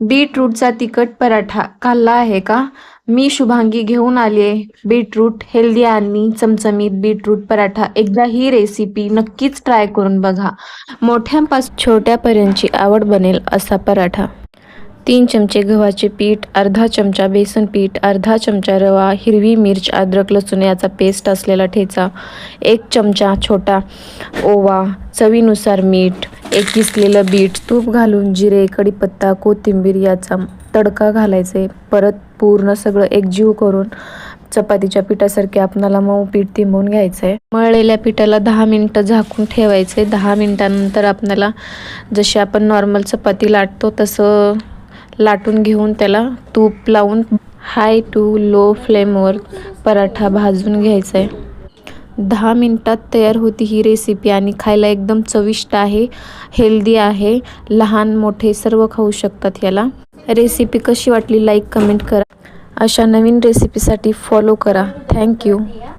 बीटरूटचा तिखट पराठा खाल्ला आहे का? मी शुभांगी घेऊन आले बीटरूट हेल्दी आणि चमचमीत बीटरूट पराठा. एकदा ही रेसिपी नक्कीच ट्राय करून बघा. मोठ्यांपासून छोट्यापर्यंतची आवड बनेल असा पराठा. 3 चमचे गव्हाचे पीठ, अर्धा चमचा बेसन पीठ, अर्धा चमचा रवा, हिरवी मिरच, अद्रक लसूण याचा पेस्ट असलेला ठेचा, 1 चमचा छोटा ओवा, चवीनुसार मीठ, एक किसलेलं बीट, तूप घालून जिरे, कढीपत्ता, कोथिंबीर याचा तडका घालायचे. परत पूर्ण सगळं एकजीव करून चपातीच्या पिठासारखे आपणाला मऊ पीठ तिंबून घ्यायचंय. मळलेल्या पिठाला 10 मिनिटं झाकून ठेवायचे. 10 मिनिटांनंतर आपल्याला जशी आपण नॉर्मल चपाती लाटतो तसं लाटून घेऊन त्याला तूप लावून हाय टू लो फ्लेमवर पराठा भाजून घ्यायचा आहे. 10 मिनिटात तयार होती ही रेसिपी आणि खायला एकदम चविष्ट आहे, हेल्दी आहे. लहान मोठे सर्व खाऊ शकतात याला. रेसिपी कशी वाटली लाईक कमेंट करा. अशा नवीन रेसिपीसाठी फॉलो करा. थँक्यू.